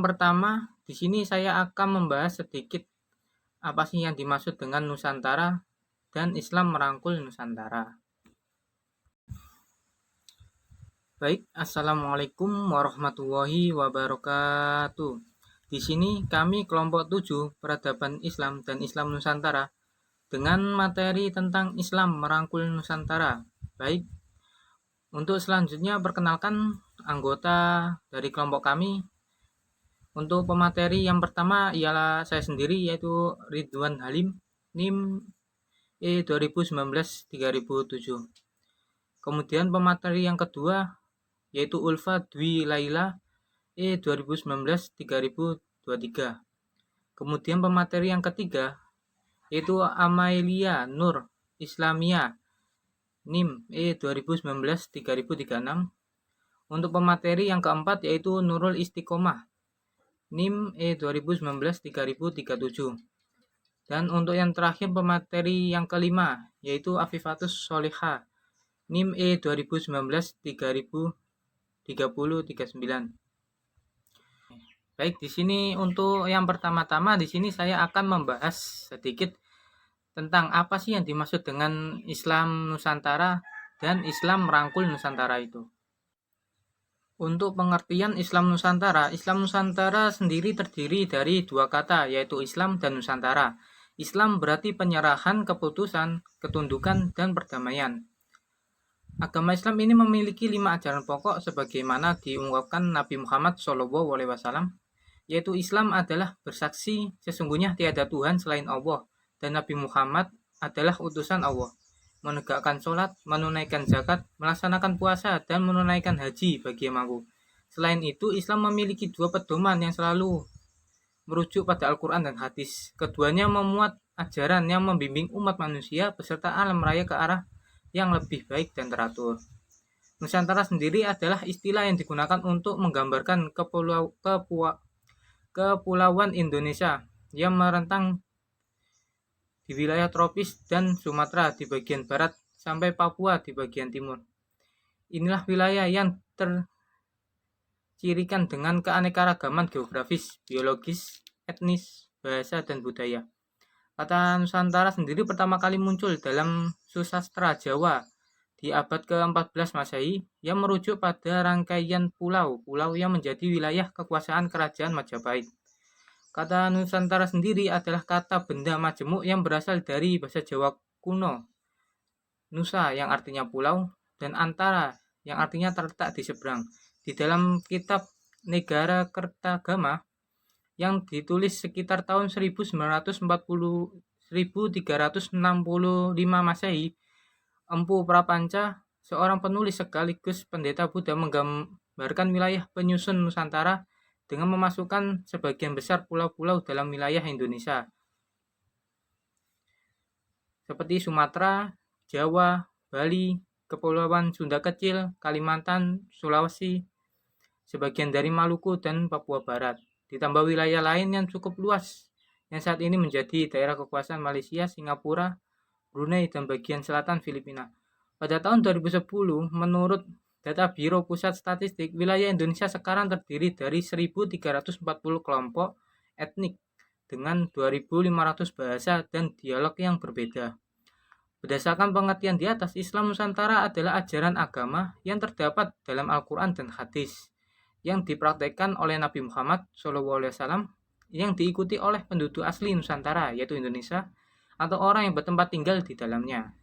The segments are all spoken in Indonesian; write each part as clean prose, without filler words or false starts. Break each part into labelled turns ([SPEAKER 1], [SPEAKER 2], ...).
[SPEAKER 1] pertama, di sini saya akan membahas sedikit apa sih yang dimaksud dengan Nusantara dan Islam merangkul Nusantara. Baik, Assalamualaikum warahmatullahi wabarakatuh. Di sini kami kelompok 7 Peradaban Islam dan Islam Nusantara dengan materi tentang Islam merangkul Nusantara. Baik, untuk selanjutnya perkenalkan anggota dari kelompok kami. Untuk pemateri yang pertama ialah saya sendiri, yaitu Ridwan Halim, NIM E2019-3007. Kemudian pemateri yang kedua yaitu Ulfa Dwi Laila E2019-3023. Kemudian pemateri yang ketiga yaitu Amalia Nur Islamia NIM E2019-3036. Untuk pemateri yang keempat yaitu Nurul Istiqomah NIM E2019-3037. Dan untuk yang terakhir pemateri yang kelima yaitu Afifatus Soleha NIM E2019-3039. Baik, di sini untuk yang pertama-tama di sini saya akan membahas sedikit tentang apa sih yang dimaksud dengan Islam Nusantara dan Islam merangkul Nusantara itu. Untuk pengertian Islam Nusantara sendiri terdiri dari dua kata, yaitu Islam dan Nusantara. Islam berarti penyerahan, keputusan, ketundukan, dan perdamaian. Agama Islam ini memiliki 5 ajaran pokok sebagaimana diungkapkan Nabi Muhammad SAW, yaitu Islam adalah bersaksi sesungguhnya tiada Tuhan selain Allah dan Nabi Muhammad adalah utusan Allah, menegakkan sholat, menunaikan zakat, melaksanakan puasa, dan menunaikan haji bagi yang mampu. Selain itu, Islam memiliki 2 pedoman yang selalu merujuk pada Al-Quran dan hadis. Keduanya memuat ajaran yang membimbing umat manusia beserta alam raya ke arah yang lebih baik dan teratur. Nusantara sendiri adalah istilah yang digunakan untuk menggambarkan kepulauan Indonesia yang merentang di wilayah tropis dan Sumatera di bagian barat sampai Papua di bagian timur. Inilah wilayah yang tercirikan dengan keanekaragaman geografis, biologis, etnis, bahasa, dan budaya. Kata Nusantara sendiri pertama kali muncul dalam susastra Jawa di abad ke-14 Masehi yang merujuk pada rangkaian pulau-pulau yang menjadi wilayah kekuasaan kerajaan Majapahit. Kata Nusantara sendiri adalah kata benda majemuk yang berasal dari bahasa Jawa kuno. Nusa yang artinya pulau dan antara yang artinya terletak di seberang. Di dalam kitab Negara Kertagama yang ditulis sekitar tahun 1365 Masehi, Empu Prapanca, seorang penulis sekaligus pendeta Buddha, menggambarkan wilayah penyusun Nusantara dengan memasukkan sebagian besar pulau-pulau dalam wilayah Indonesia seperti Sumatera, Jawa, Bali, Kepulauan Sunda Kecil, Kalimantan, Sulawesi, sebagian dari Maluku, dan Papua Barat. Ditambah wilayah lain yang cukup luas yang saat ini menjadi daerah kekuasaan Malaysia, Singapura, Brunei, dan bagian selatan Filipina. Pada tahun 2010, menurut data Biro Pusat Statistik, wilayah Indonesia sekarang terdiri dari 1.340 kelompok etnik dengan 2.500 bahasa dan dialog yang berbeda. Berdasarkan pengertian di atas, Islam Nusantara adalah ajaran agama yang terdapat dalam Al-Quran dan hadis yang dipraktekkan oleh Nabi Muhammad SAW yang diikuti oleh penduduk asli Nusantara, yaitu Indonesia, atau orang yang bertempat tinggal di dalamnya.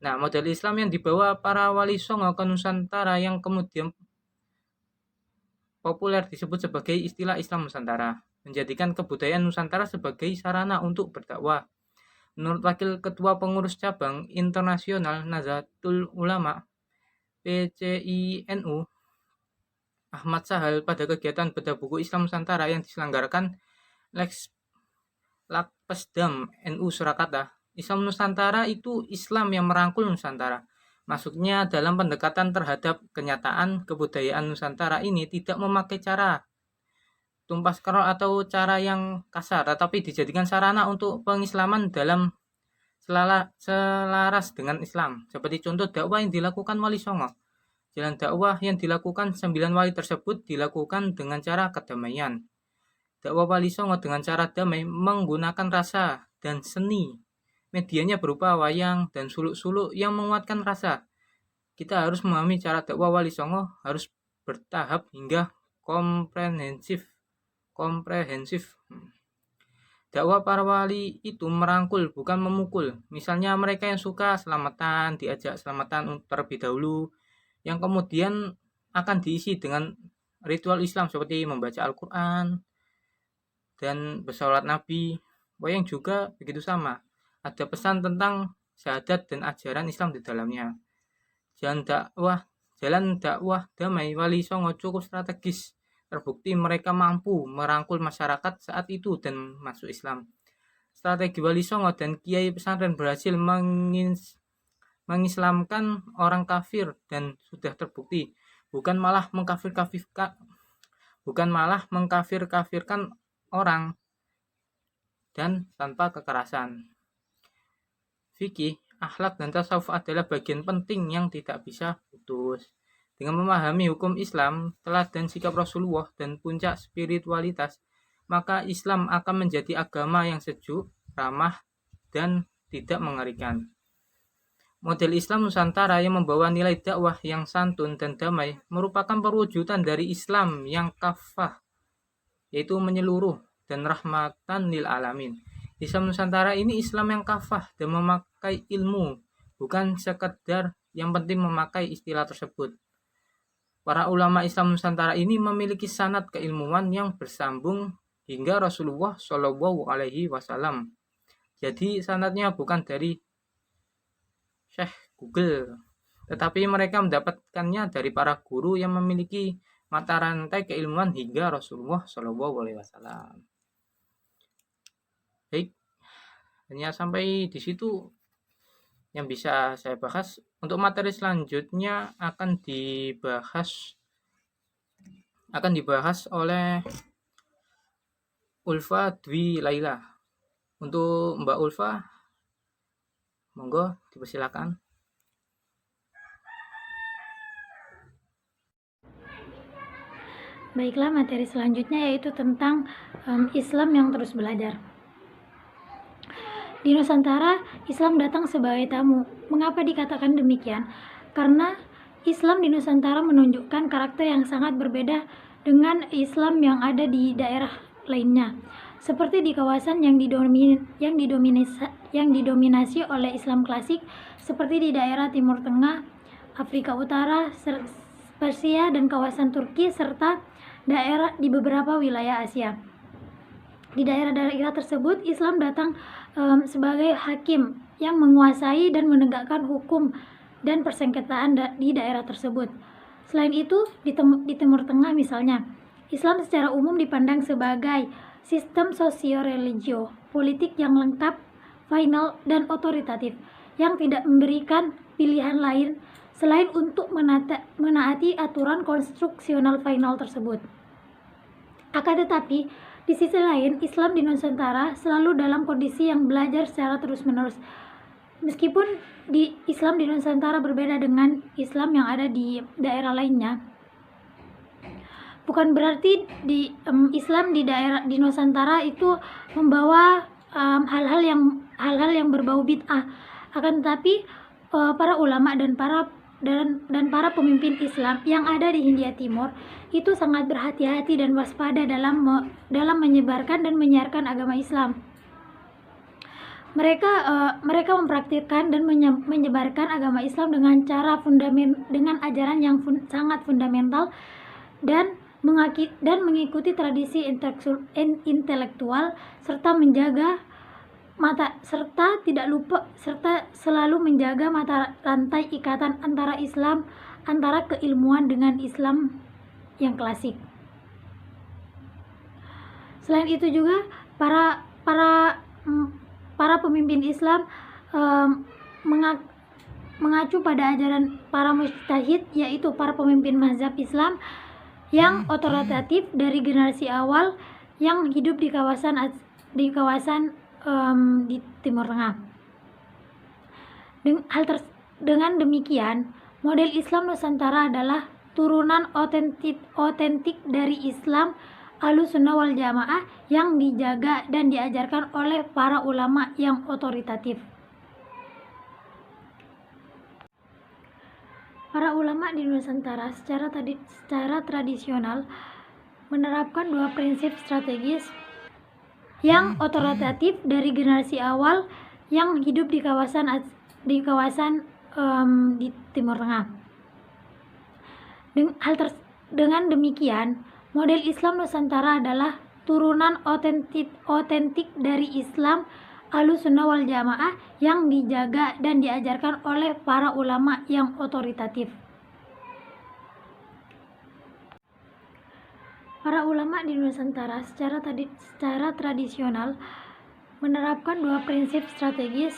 [SPEAKER 1] Nah, model Islam yang dibawa para wali songo ke Nusantara yang kemudian populer disebut sebagai istilah Islam Nusantara, menjadikan kebudayaan Nusantara sebagai sarana untuk berdakwah. Menurut Wakil Ketua Pengurus Cabang Internasional Nahdlatul Ulama PCINU Ahmad Sahal pada kegiatan bedah buku Islam Nusantara yang diselenggarakan Lakpesdam NU Surakarta, Islam Nusantara itu Islam yang merangkul Nusantara. Maksudnya dalam pendekatan terhadap kenyataan kebudayaan Nusantara ini tidak memakai cara tumpas kerok atau cara yang kasar, tetapi dijadikan sarana untuk pengislaman dalam selaras dengan Islam. Seperti contoh dakwah yang dilakukan Wali Songo Jalan dakwah yang dilakukan 9 wali tersebut dilakukan dengan cara kedamaian. Dakwah Wali Songo dengan cara damai menggunakan rasa dan seni. Medianya berupa wayang dan suluk-suluk yang menguatkan rasa. Kita harus memahami cara dakwah Wali Songo harus bertahap hingga komprehensif. Dakwah para wali itu merangkul, bukan memukul. Misalnya mereka yang suka selamatan, diajak selamatan terlebih dahulu, yang kemudian akan diisi dengan ritual Islam seperti membaca Al-Quran dan bersolat Nabi. Wayang juga begitu sama. Ada pesan tentang syahadat dan ajaran Islam di dalamnya. Jalan dakwah damai Wali Songo cukup strategis. Terbukti mereka mampu merangkul masyarakat saat itu dan masuk Islam. Strategi Wali Songo dan Kiai pesantren berhasil mengislamkan orang kafir dan sudah terbukti, bukan malah mengkafir-kafirkan orang dan tanpa kekerasan. Fikih, akhlak dan tasawuf adalah bagian penting yang tidak bisa putus. Dengan memahami hukum Islam, teladan sikap Rasulullah dan puncak spiritualitas, maka Islam akan menjadi agama yang sejuk, ramah, dan tidak mengerikan. Model Islam Nusantara yang membawa nilai dakwah yang santun dan damai merupakan perwujudan dari Islam yang kafah, yaitu menyeluruh dan rahmatan lil alamin. Islam Nusantara ini Islam yang kafah dan memakai ilmu, bukan sekedar yang penting memakai istilah tersebut. Para ulama Islam Nusantara ini memiliki sanad keilmuan yang bersambung hingga Rasulullah Shallallahu Alaihi Wasallam. Jadi sanadnya bukan dari Syekh Google, tetapi mereka mendapatkannya dari para guru yang memiliki mata rantai keilmuan hingga Rasulullah Shallallahu Alaihi Wasallam. Baik, hanya sampai di situ yang bisa saya bahas. Untuk materi selanjutnya akan dibahas oleh Ulfa Dwi Laila. Untuk Mbak Ulfa, monggo dipersilakan.
[SPEAKER 2] Baiklah, materi selanjutnya yaitu tentang Islam yang terus belajar. Di Nusantara, Islam datang sebagai tamu. Mengapa dikatakan demikian? Karena Islam di Nusantara menunjukkan karakter yang sangat berbeda dengan Islam yang ada di daerah lainnya. Seperti di kawasan yang didominasi oleh Islam klasik, seperti di daerah Timur Tengah, Afrika Utara, Persia, dan kawasan Turki, serta daerah di beberapa wilayah Asia. Di daerah-daerah tersebut, Islam datang sebagai hakim yang menguasai dan menegakkan hukum dan persengketaan di daerah tersebut. Selain itu, di Timur Tengah misalnya, Islam secara umum dipandang sebagai sistem sosio-religio politik yang lengkap, final, dan otoritatif, yang tidak memberikan pilihan lain selain untuk menaati aturan konstruksional final tersebut. Akan tetapi, di sisi lain, Islam di Nusantara selalu dalam kondisi yang belajar secara terus-menerus. Meskipun Islam di Nusantara berbeda dengan Islam yang ada di daerah lainnya, bukan berarti Islam di Nusantara itu membawa hal-hal yang berbau bid'ah. Akan tetapi para ulama dan para pemimpin Islam yang ada di Hindia Timur itu sangat berhati-hati dan waspada dalam menyebarkan dan menyiarkan agama Islam. Mereka mempraktikkan dan menyebarkan agama Islam dengan dengan ajaran yang sangat fundamental dan mengikuti tradisi intelektual serta selalu menjaga mata rantai ikatan antara keilmuan dengan Islam yang klasik. Selain itu juga para pemimpin Islam mengacu pada ajaran para mujtahid, yaitu para pemimpin mazhab Islam yang otoritatif dari generasi awal yang hidup di kawasan di Timur Tengah. Dengan demikian, Model Islam Nusantara adalah turunan otentik dari Islam Ahlussunnah wal Jamaah yang dijaga dan diajarkan oleh para ulama yang otoritatif. Para ulama di Nusantara secara tradisional menerapkan dua prinsip strategis yang otoritatif dari generasi awal yang hidup di kawasan di Timur Tengah. Dengan demikian, model Islam Nusantara adalah turunan otentik dari Islam Ahlussunnah wal Jamaah yang dijaga dan diajarkan oleh para ulama yang otoritatif. Para ulama di Nusantara secara tradisional menerapkan dua prinsip strategis,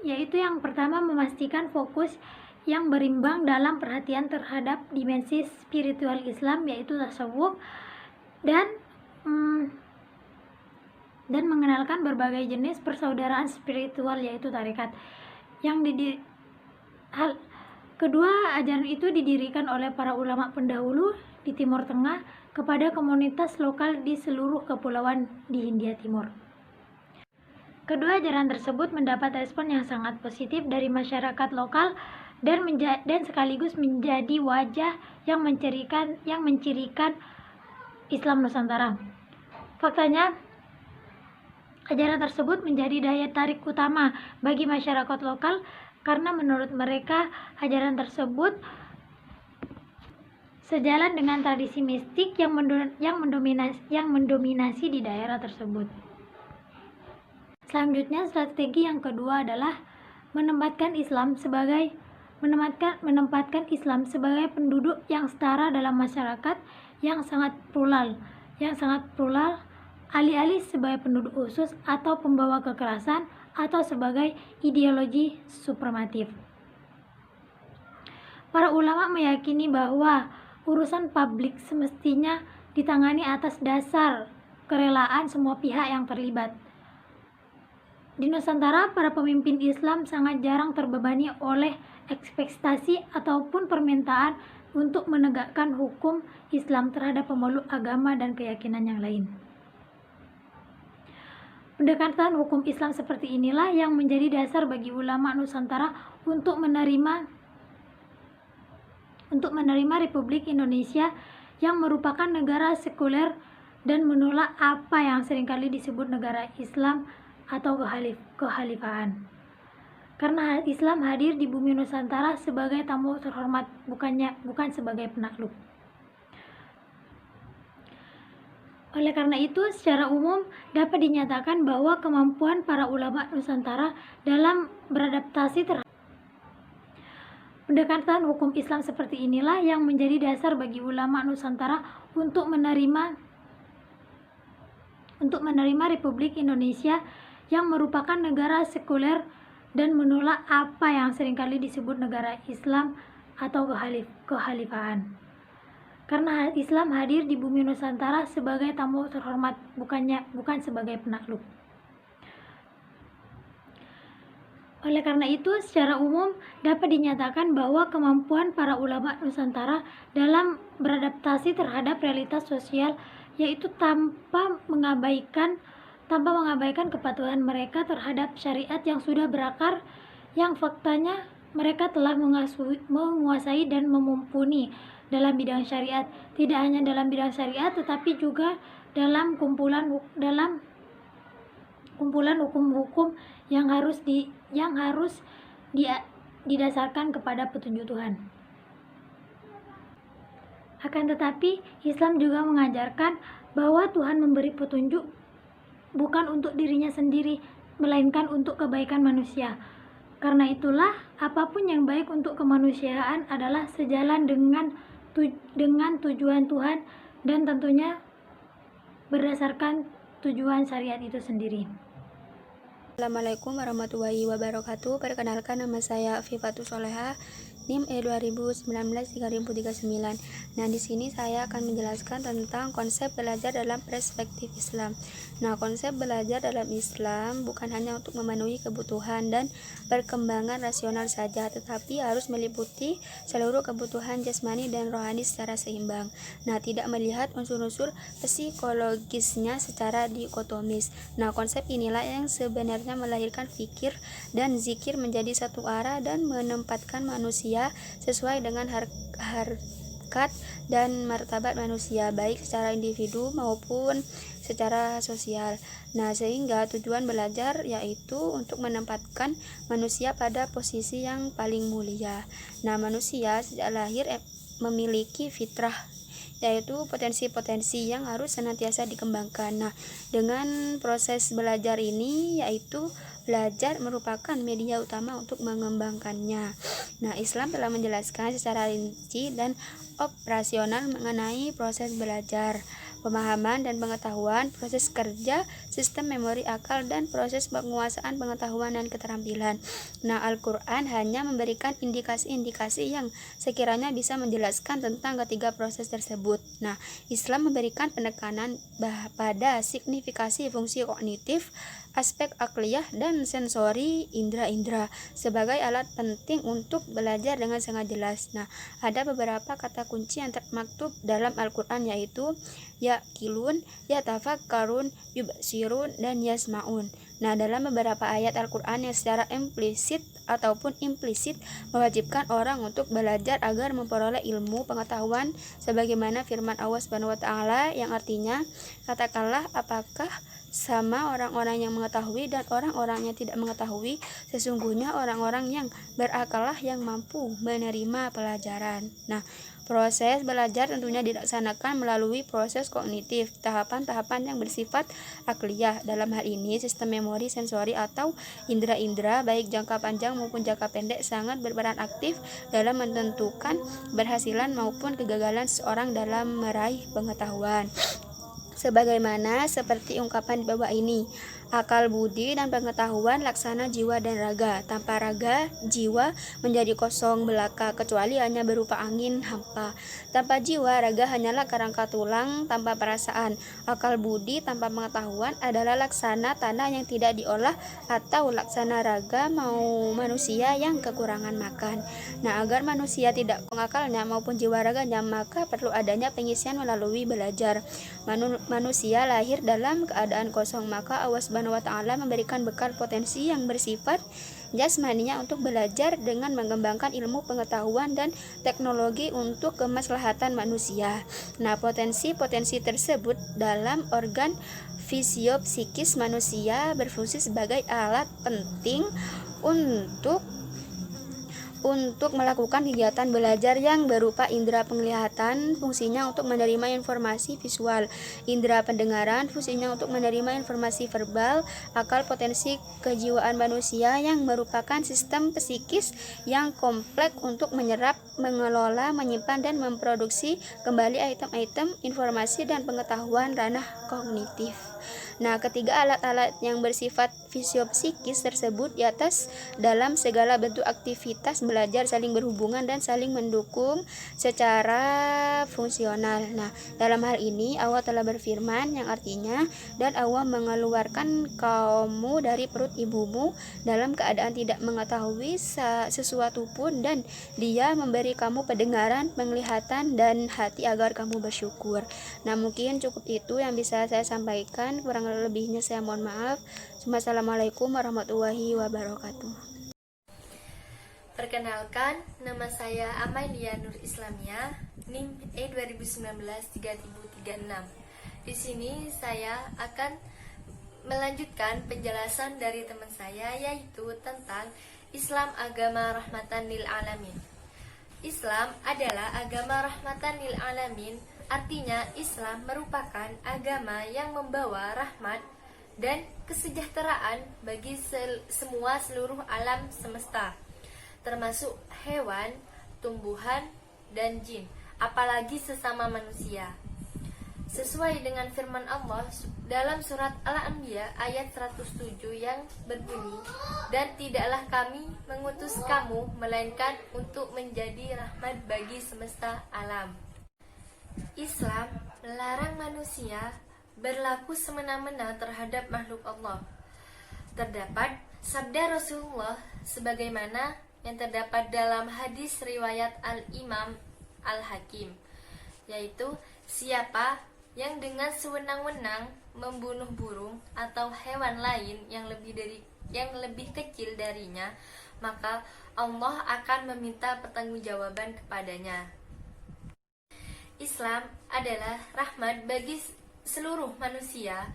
[SPEAKER 2] yaitu yang pertama memastikan fokus yang berimbang dalam perhatian terhadap dimensi spiritual Islam, yaitu tasawuf, dan mengenalkan berbagai jenis persaudaraan spiritual, yaitu tarekat. Kedua ajaran itu didirikan oleh para ulama pendahulu di Timur Tengah kepada komunitas lokal di seluruh kepulauan di Hindia Timur. Kedua ajaran tersebut mendapat respon yang sangat positif dari masyarakat lokal dan sekaligus menjadi wajah yang mencirikan Islam Nusantara. Faktanya, ajaran tersebut menjadi daya tarik utama bagi masyarakat lokal karena menurut mereka ajaran tersebut sejalan dengan tradisi mistik yang mendominasi di daerah tersebut. Selanjutnya, strategi yang kedua adalah menempatkan Islam sebagai penduduk yang setara dalam masyarakat yang sangat plural, alih-alih sebagai penduduk khusus atau pembawa kekerasan atau sebagai ideologi suprematif. Para ulama meyakini bahwa urusan publik semestinya ditangani atas dasar kerelaan semua pihak yang terlibat. Di Nusantara, para pemimpin Islam sangat jarang terbebani oleh ekspektasi ataupun permintaan untuk menegakkan hukum Islam terhadap pemeluk agama dan keyakinan yang lain. Pendekatan hukum Islam seperti inilah yang menjadi dasar bagi ulama Nusantara untuk menerima Republik Indonesia yang merupakan negara sekuler dan menolak apa yang seringkali disebut negara Islam atau kekhalifahan. Karena Islam hadir di bumi Nusantara sebagai tamu terhormat, bukan sebagai penakluk. Oleh karena itu, secara umum dapat dinyatakan bahwa kemampuan para ulama Nusantara dalam beradaptasi terhadap pendekatan hukum Islam seperti inilah yang menjadi dasar bagi ulama Nusantara untuk menerima Republik Indonesia yang merupakan negara sekuler dan menolak apa yang seringkali disebut negara Islam atau kekhalifahan. Karena Islam hadir di bumi Nusantara sebagai tamu terhormat, bukan sebagai penakluk. Oleh karena itu, secara umum dapat dinyatakan bahwa kemampuan para ulama Nusantara dalam beradaptasi terhadap realitas sosial, yaitu tanpa mengabaikan kepatuhan mereka terhadap syariat yang sudah berakar, yang faktanya mereka telah menguasai dan memumpuni dalam bidang syariat, tidak hanya dalam bidang syariat tetapi juga dalam kumpulan hukum-hukum yang harus didasarkan kepada petunjuk Tuhan. Akan tetapi, Islam juga mengajarkan bahwa Tuhan memberi petunjuk bukan untuk dirinya sendiri, melainkan untuk kebaikan manusia. Karena itulah, apapun yang baik untuk kemanusiaan adalah sejalan dengan tujuan Tuhan dan tentunya berdasarkan tujuan syariat itu sendiri.
[SPEAKER 3] Assalamualaikum warahmatullahi wabarakatuh. Perkenalkan, nama saya Fifatus Soleha. NIM E2019-3039. Nah, di sini saya akan menjelaskan tentang konsep belajar dalam perspektif Islam. Nah, konsep belajar dalam Islam bukan hanya untuk memenuhi kebutuhan dan perkembangan rasional saja, tetapi harus meliputi seluruh kebutuhan jasmani dan rohani secara seimbang. Nah, tidak melihat unsur-unsur psikologisnya secara dikotomis. Nah, konsep inilah yang sebenarnya melahirkan fikir dan zikir menjadi satu arah dan menempatkan manusia sesuai dengan harkat dan martabat manusia, baik secara individu maupun secara sosial. Nah, sehingga tujuan belajar yaitu untuk menempatkan manusia pada posisi yang paling mulia. Nah, manusia sejak lahir memiliki fitrah, yaitu potensi-potensi yang harus senantiasa dikembangkan. Nah, dengan proses belajar ini yaitu belajar merupakan media utama untuk mengembangkannya. Nah, Islam telah menjelaskan secara rinci dan operasional mengenai proses belajar, pemahaman dan pengetahuan, proses kerja, sistem memori akal, dan proses penguasaan pengetahuan dan keterampilan. Nah, Al-Quran hanya memberikan indikasi-indikasi yang sekiranya bisa menjelaskan tentang ketiga proses tersebut. Nah, Islam memberikan penekanan pada signifikasi fungsi kognitif, aspek akliyah dan sensori indra-indra sebagai alat penting untuk belajar dengan sangat jelas. Nah, ada beberapa kata kunci yang termaktub dalam Al-Quran, yaitu yaqilun, yatafakkarun, yubsirun, dan yasmaun. Nah, dalam beberapa ayat Al-Quran yang secara implisit ataupun implisit mewajibkan orang untuk belajar agar memperoleh ilmu pengetahuan, sebagaimana firman Allah Subhanahu wa taala yang artinya, katakanlah, apakah sama orang-orang yang mengetahui dan orang-orang yang tidak mengetahui? Sesungguhnya orang-orang yang berakallah yang mampu menerima pelajaran. Nah, proses belajar tentunya dilaksanakan melalui proses kognitif, tahapan-tahapan yang bersifat akliyah. Dalam hal ini, sistem memori sensori atau indera-indera baik jangka panjang maupun jangka pendek sangat berperan aktif dalam menentukan keberhasilan maupun kegagalan seseorang dalam meraih pengetahuan. Sebagaimana seperti ungkapan di bawah ini, akal, budi, dan pengetahuan laksana jiwa dan raga. Tanpa raga, jiwa menjadi kosong belaka, kecuali hanya berupa angin hampa. Tanpa jiwa, raga hanyalah kerangka tulang tanpa perasaan. Akal, budi tanpa pengetahuan adalah laksana tanah yang tidak diolah, atau laksana raga mau manusia yang kekurangan makan. Nah, agar manusia tidak akalnya maupun jiwa raganya, maka perlu adanya pengisian melalui belajar. Manusia lahir dalam keadaan kosong, maka Allah Subhanahu wa taala memberikan bekal potensi yang bersifat jasmaninya untuk belajar dengan mengembangkan ilmu pengetahuan dan teknologi untuk kemaslahatan manusia. Nah, potensi-potensi tersebut dalam organ fisiopsikis manusia berfungsi sebagai alat penting untuk melakukan kegiatan belajar yang berupa indera penglihatan, fungsinya untuk menerima informasi visual, indera pendengaran, fungsinya untuk menerima informasi verbal, akal, potensi kejiwaan manusia yang merupakan sistem psikis yang kompleks untuk menyerap, mengelola, menyimpan, dan memproduksi kembali item-item informasi dan pengetahuan ranah kognitif. Nah, ketiga alat-alat yang bersifat fisiopsikis tersebut di atas dalam segala bentuk aktivitas belajar saling berhubungan dan saling mendukung secara fungsional. Nah, dalam hal ini Allah telah berfirman yang artinya, dan Allah mengeluarkan kaummu dari perut ibumu dalam keadaan tidak mengetahui sesuatu pun, dan Dia memberi kamu pendengaran, penglihatan, dan hati agar kamu bersyukur. Nah, mungkin cukup itu yang bisa saya sampaikan. Kurang lebihnya saya mohon maaf. Wassalamualaikum warahmatullahi wabarakatuh.
[SPEAKER 4] Perkenalkan, nama saya Amalia Nur Islamia, NIM E2019-3036. Di sini saya akan melanjutkan penjelasan dari teman saya, yaitu tentang Islam agama rahmatan lil alamin. Islam adalah agama rahmatan lil alamin, artinya Islam merupakan agama yang membawa rahmat dan kesejahteraan bagi seluruh alam semesta, termasuk hewan, tumbuhan, dan jin, apalagi sesama manusia. sesuai dengan firman Allah dalam surat Al-Anbiya ayat 107 yang berbunyi, "Dan tidaklah kami mengutus kamu melainkan untuk menjadi rahmat bagi semesta alam." Islam melarang manusia berlaku semena-mena terhadap makhluk Allah. Terdapat sabda Rasulullah sebagaimana yang terdapat dalam hadis riwayat Al-Imam Al-Hakim, yaitu siapa yang dengan sewenang-wenang membunuh burung atau hewan lain yang lebih kecil darinya, maka Allah akan meminta pertanggungjawaban kepadanya. Islam adalah rahmat bagi seluruh manusia.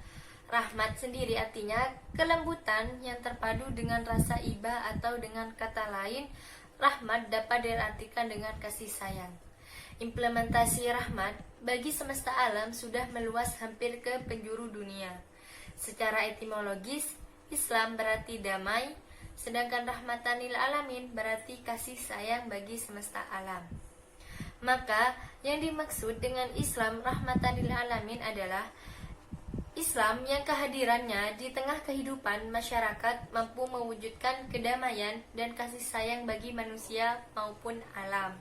[SPEAKER 4] Rahmat sendiri artinya kelembutan yang terpadu dengan rasa iba, atau dengan kata lain, rahmat dapat diartikan dengan kasih sayang. Implementasi rahmat bagi semesta alam sudah meluas hampir ke penjuru dunia. Secara etimologis, Islam berarti damai, sedangkan rahmatan lil alamin berarti kasih sayang bagi semesta alam. Maka, yang dimaksud dengan Islam rahmatan lil alamin adalah Islam yang kehadirannya di tengah kehidupan masyarakat mampu mewujudkan kedamaian dan kasih sayang bagi manusia maupun alam.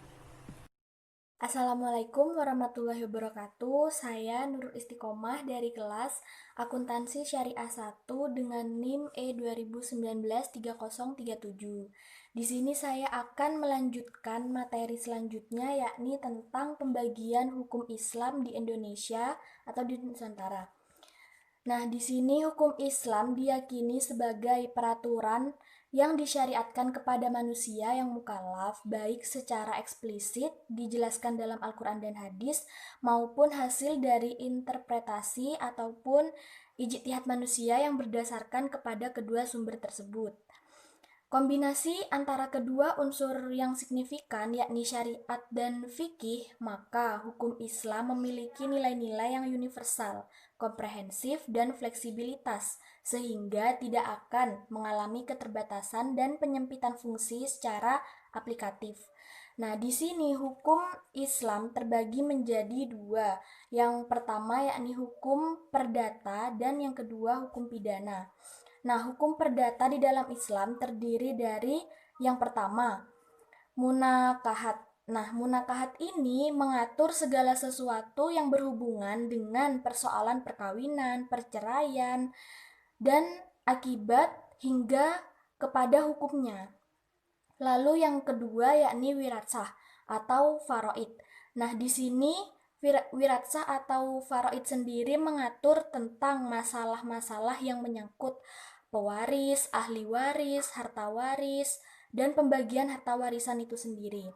[SPEAKER 3] Assalamualaikum warahmatullahi wabarakatuh. Saya Nurul Istiqomah dari kelas Akuntansi Syariah 1 dengan NIM E2019-3037. Di sini saya akan melanjutkan materi selanjutnya, yakni tentang pembagian hukum Islam di Indonesia atau di Nusantara. Nah, di sini hukum Islam diyakini sebagai peraturan yang disyariatkan kepada manusia yang mukallaf, baik secara eksplisit dijelaskan dalam Al-Quran dan hadis, maupun hasil dari interpretasi ataupun ijtihad manusia yang berdasarkan kepada kedua sumber tersebut. Kombinasi antara kedua unsur yang signifikan, yakni syariat dan fikih, maka hukum Islam memiliki nilai-nilai yang universal, komprehensif, dan fleksibilitas, sehingga tidak akan mengalami keterbatasan dan penyempitan fungsi secara aplikatif. Nah, di sini hukum Islam terbagi menjadi dua. Yang pertama yakni hukum perdata dan yang kedua hukum pidana. Nah, hukum perdata di dalam Islam terdiri dari yang pertama, munakahat. Nah, munakahat ini mengatur segala sesuatu yang berhubungan dengan persoalan perkawinan, perceraian, dan akibat hingga kepada hukumnya. Lalu yang kedua yakni wiratsah atau faraid. Nah, di sini wiratsah atau faraid sendiri mengatur tentang masalah-masalah yang menyangkut pewaris, ahli waris, harta waris, dan pembagian harta warisan itu sendiri.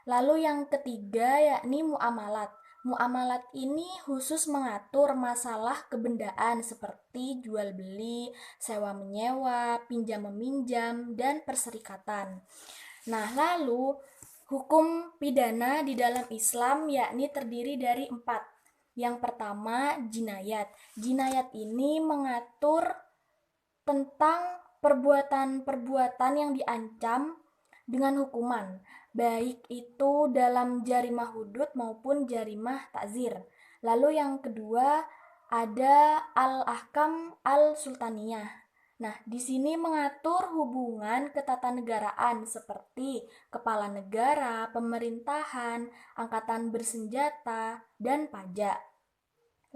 [SPEAKER 3] Lalu yang ketiga yakni muamalat. Muamalat ini khusus mengatur masalah kebendaan seperti jual beli, sewa menyewa, pinjam meminjam, dan perserikatan. Nah, lalu hukum pidana di dalam Islam yakni terdiri dari 4. Yang pertama, jinayat. Jinayat ini mengatur tentang perbuatan-perbuatan yang diancam dengan hukuman, baik itu dalam jarimah hudud maupun jarimah takzir. Lalu yang kedua ada al-ahkam al-sultaniyah. Nah, di sini mengatur hubungan ketatanegaraan seperti kepala negara, pemerintahan, angkatan bersenjata, dan pajak.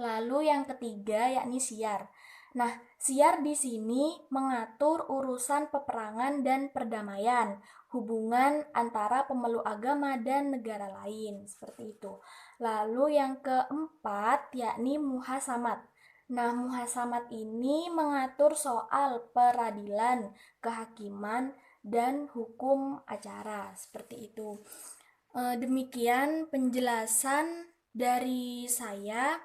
[SPEAKER 3] Lalu yang ketiga yakni syiar. Nah, syiar di sini mengatur urusan peperangan dan perdamaian, hubungan antara pemeluk agama dan negara lain, seperti itu. Lalu yang keempat yakni muhasamat. Nah, muhasamat ini mengatur soal peradilan, kehakiman, dan hukum acara, seperti itu. Demikian penjelasan dari saya.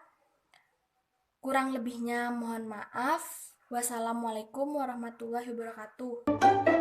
[SPEAKER 3] Kurang lebihnya mohon maaf. Wassalamualaikum warahmatullahi wabarakatuh.